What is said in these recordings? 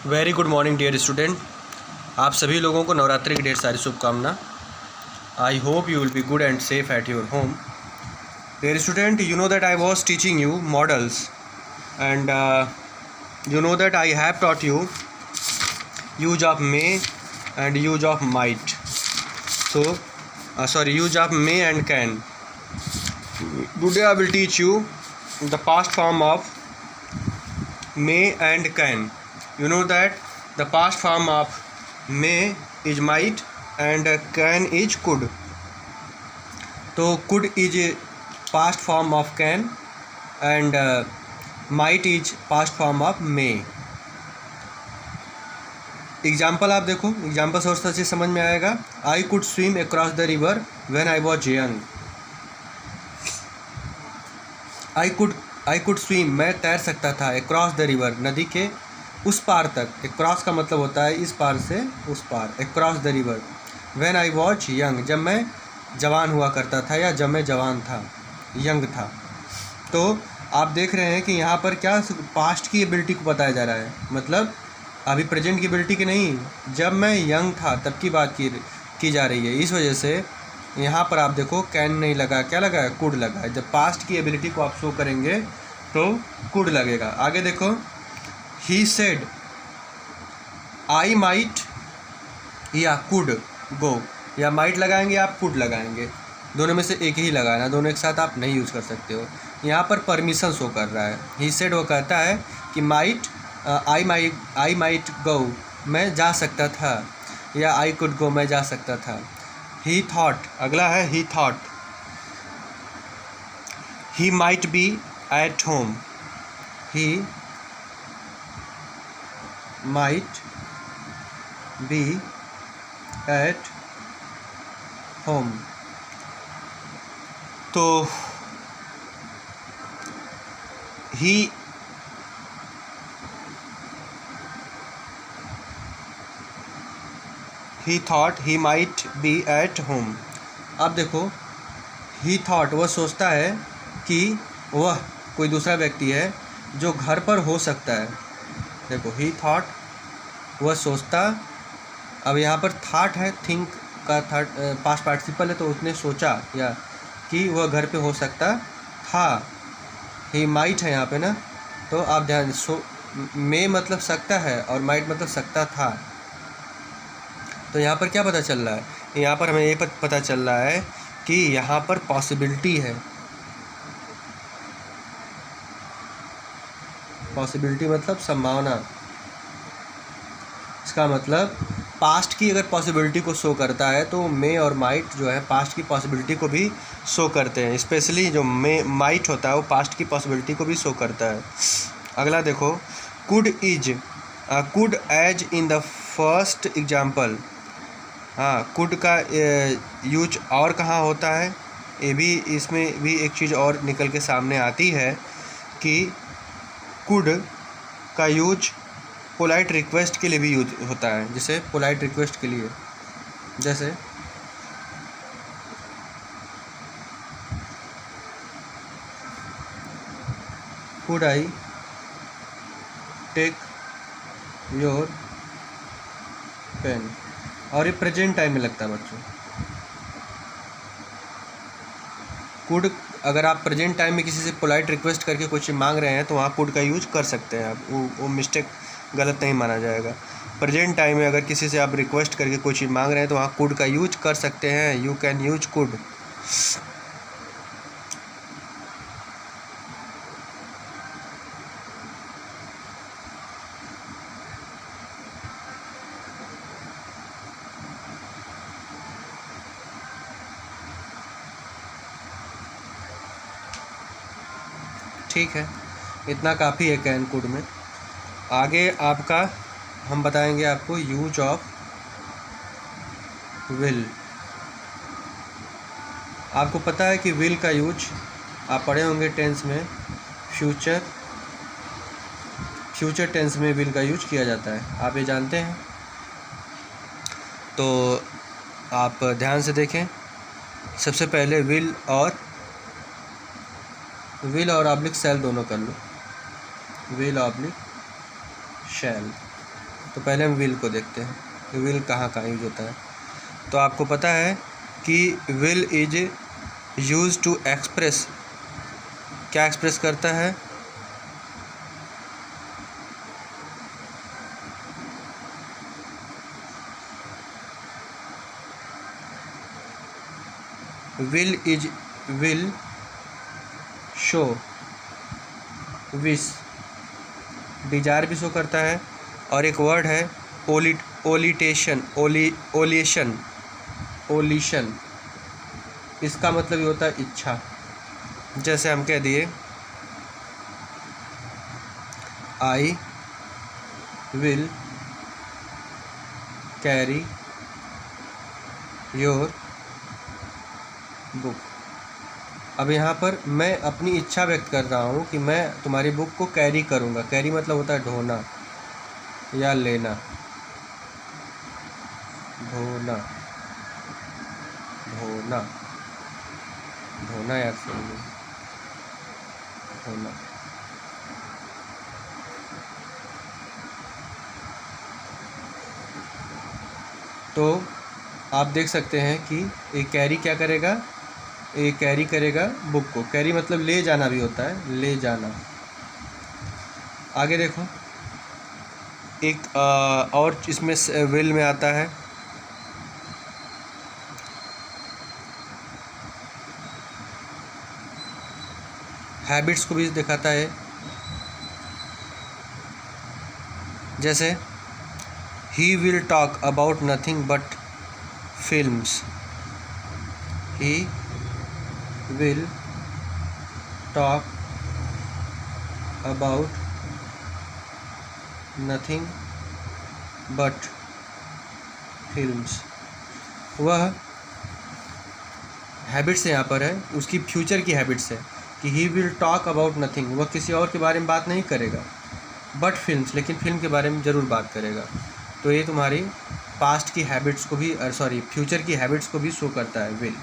Very good morning dear student. आप सभी लोगों को नवरात्रि की ढेर सारी शुभकामना। I hope you will be good and safe at your home. Dear student, you know that I was teaching you models and you know that I have taught you use of may and use of might. So use of may and can. Today I will teach you the past form of may and can. You know that the past form of may is might and can is could. So could is past form of can and might is past form of may. Example आप देखो, example सोचते से समझ में आएगा। I could swim across the river when I was young. I could swim, मैं तैर सकता था, अक्रॉस द रिवर, नदी के उस पार तक। अक्रॉस का मतलब होता है इस पार से उस पार, across the river. When I was young, जब मैं जवान हुआ करता था या जब मैं जवान था, यंग था। तो आप देख रहे हैं कि यहाँ पर क्या पास्ट की एबिलिटी को बताया जा रहा है, मतलब अभी प्रेजेंट की एबिलिटी की नहीं, जब मैं यंग था तब की बात की जा रही है। इस वजह से यहाँ पर आप देखो कैन नहीं लगा, क्या लगा है, कुड लगा है। जब पास्ट की एबिलिटी को आप शो करेंगे तो कुड लगेगा। आगे देखो, ही सेड आई माइट या कुड गो, या माइट लगाएंगे आप कुड लगाएंगे, दोनों में से एक ही लगाना, दोनों एक साथ आप नहीं यूज़ कर सकते हो। यहाँ पर परमिशन शो कर रहा है। ही सेड वो कहता है कि माइट आई माइट गो, मैं जा सकता था, या आई कुड गो, मैं जा सकता था। ही थॉट, अगला है he thought, he might be at home, he might be at home. तो he thought he might be at home. अब देखो, ही थॉट, वह सोचता है कि वह कोई दूसरा व्यक्ति है जो घर पर हो सकता है। देखो, ही थॉट, वह सोचता। अब यहाँ पर थॉट है, थिंक का थॉट पास्ट पार्टिसिपल है, तो उसने सोचा या कि वह घर पे हो सकता था। ही माइट है यहाँ पे ना, तो आप ध्यान, मे मतलब सकता है और माइट मतलब सकता था। तो यहाँ पर क्या पता चल रहा है, यहाँ पर हमें ये पता चल रहा है कि यहाँ पर पॉसिबिलिटी है। पॉसिबिलिटी मतलब संभावना। इसका मतलब पास्ट की अगर पॉसिबिलिटी को शो करता है तो मे और माइट जो है पास्ट की पॉसिबिलिटी को भी शो करते हैं। स्पेशली जो मे माइट होता है वो पास्ट की पॉसिबिलिटी को भी शो करता है। अगला देखो, could is, could as in the first example. हाँ, कुड का यूज और कहाँ होता है, ये भी, इसमें भी एक चीज़ और निकल के सामने आती है कि कुड का यूज पोलाइट रिक्वेस्ट के लिए भी यूज होता है। जैसे पोलाइट रिक्वेस्ट के लिए, जैसे could I take your pen, और ये प्रेजेंट टाइम में लगता है बच्चों। कुड, अगर आप प्रेजेंट टाइम में किसी से पोलाइट रिक्वेस्ट करके कुछ मांग रहे हैं तो वहाँ कुड का यूज कर सकते हैं आप, वो मिस्टेक गलत नहीं माना जाएगा। प्रेजेंट टाइम में अगर किसी से आप रिक्वेस्ट करके कुछ मांग रहे हैं तो वहाँ कुड का यूज कर सकते हैं। You can use could. ठीक है, इतना काफ़ी है कैन कुड में। आगे आपका हम बताएंगे आपको यूज ऑफ विल। आपको पता है कि विल का यूज आप पढ़े होंगे टेंस में, फ्यूचर टेंस में विल का यूज किया जाता है, आप ये जानते हैं। तो आप ध्यान से देखें, सबसे पहले विल और ऑब्लिक शैल दोनों कर लो, विल ऑब्लिक शैल। तो पहले हम विल को देखते हैं कि विल कहाँ कहाँ यूज होता है। तो आपको पता है कि will is use to express, क्या एक्सप्रेस करता है? विल शो विश, डिजायर भी शो करता है। और एक वर्ड है ओलिशन, इसका मतलब ये होता है इच्छा। जैसे हम कह दिए I will carry your book. अब यहाँ पर मैं अपनी इच्छा व्यक्त कर रहा हूँ कि मैं तुम्हारी बुक को कैरी करूँगा। कैरी मतलब होता है ढोना या लेना, ढोना ढोना ढोना यार सुनिए, ढोना। तो आप देख सकते हैं कि ये कैरी क्या करेगा, ये कैरी करेगा बुक को। कैरी मतलब ले जाना भी होता है, ले जाना। आगे देखो, एक और इसमें विल में आता है हैबिट्स को भी दिखाता है। जैसे ही will talk about nothing but films, he will talk about nothing but films. वह हैबिट्स यहाँ पर है, उसकी फ्यूचर की हैबिट्स है कि ही विल टॉक अबाउट नथिंग, वह किसी और के बारे में बात नहीं करेगा, बट फिल्म्स, लेकिन फिल्म के बारे में ज़रूर बात करेगा। तो ये तुम्हारी पास्ट की हैबिट्स को भी फ्यूचर की हैबिट्स को भी शो करता है विल।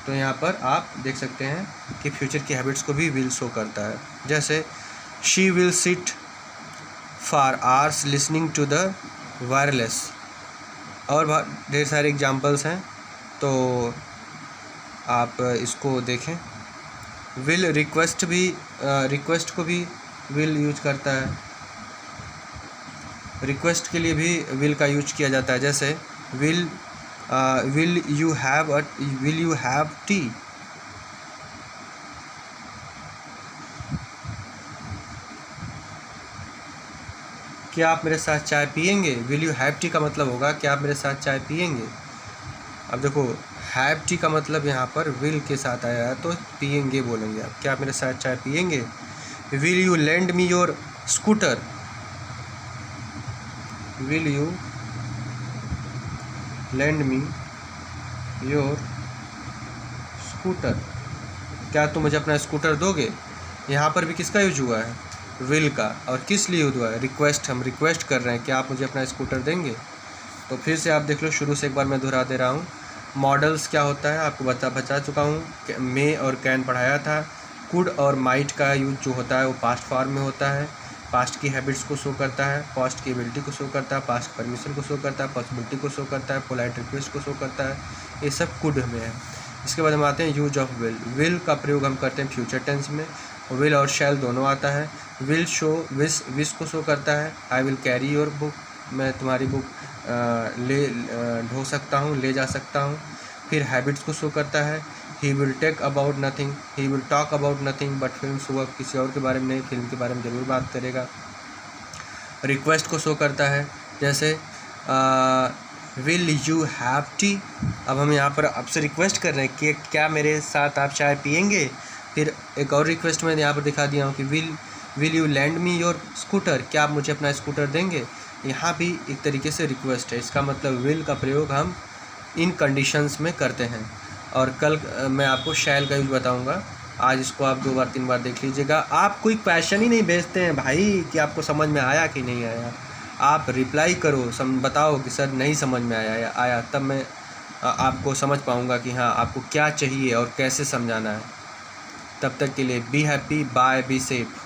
तो यहाँ पर आप देख सकते हैं कि फ्यूचर की हैबिट्स को भी विल शो करता है। जैसे she will sit for hours listening to the wireless, और ढेर सारे एग्जाम्पल्स हैं, तो आप इसको देखें। विल रिक्वेस्ट को भी विल यूज करता है, रिक्वेस्ट के लिए भी विल का यूज किया जाता है। जैसे विल यू हैव टी, क्या आप मेरे साथ चाय पियेंगे? विल यू हैव टी का मतलब होगा क्या आप मेरे साथ चाय पियेंगे। अब देखो हैव टी का मतलब यहाँ पर विल के साथ आया है, तो पियेंगे बोलेंगे आप, क्या आप मेरे साथ चाय पियेंगे। Will you lend me your scooter, will you lend me your scooter, क्या तुम मुझे अपना स्कूटर दोगे। यहाँ पर भी किसका यूज हुआ है? विल का। और किस लिए यूज हुआ है? रिक्वेस्ट, हम रिक्वेस्ट कर रहे हैं कि आप मुझे अपना स्कूटर देंगे। तो फिर से आप देख लो, शुरू से एक बार मैं दोहरा दे रहा हूँ। मॉडल्स क्या होता है आपको बता चुका हूँ, मे और कैन पढ़ाया था। कुड और माइट का यूज जो होता है वो पास्ट फॉर्म में होता है, पास्ट की हैबिट्स को शो करता है, पास्ट की एबिलिटी को शो करता है, पास्ट परमिशन को शो करता है, पॉसिबिलिटी को शो करता है, पोलाइट रिक्वेस्ट को शो करता है, ये सब कुड में है। इसके बाद हम आते हैं यूज ऑफ विल। विल का प्रयोग हम करते हैं फ्यूचर टेंस में, विल और शैल दोनों आता है। विल शो विश को शो करता है, I will carry your book, मैं तुम्हारी बुक ढो सकता हूँ, ले जा सकता हूँ। फिर हैबिट्स को शो करता है, he will take about nothing, he will talk about nothing but films, वह किसी और के बारे में नहीं, फिल्म के बारे में ज़रूर बात करेगा। रिक्वेस्ट को शो करता है, जैसे विल यू हैव टी, अब हम यहाँ पर आपसे रिक्वेस्ट कर रहे हैं कि क्या मेरे साथ आप चाय पियेंगे। फिर एक और रिक्वेस्ट मैं यहाँ पर दिखा दिया हूँ कि will you land me your scooter, क्या आप मुझे अपना स्कूटर देंगे। यहाँ भी एक तरीके से रिक्वेस्ट है, इसका मतलब विल का प्रयोग हम इन कंडीशंस में करते हैं। और कल मैं आपको शैल का यूज बताऊँगा, आज इसको आप 2 बार 3 बार देख लीजिएगा। आप कोई क्वेश्चन ही नहीं भेजते हैं भाई कि आपको समझ में आया कि नहीं आया, आप रिप्लाई करो, बताओ कि सर नहीं समझ में आया, तब मैं आपको समझ पाऊँगा कि हाँ आपको क्या चाहिए और कैसे समझाना है। तब तक के लिए be happy, bye, be safe.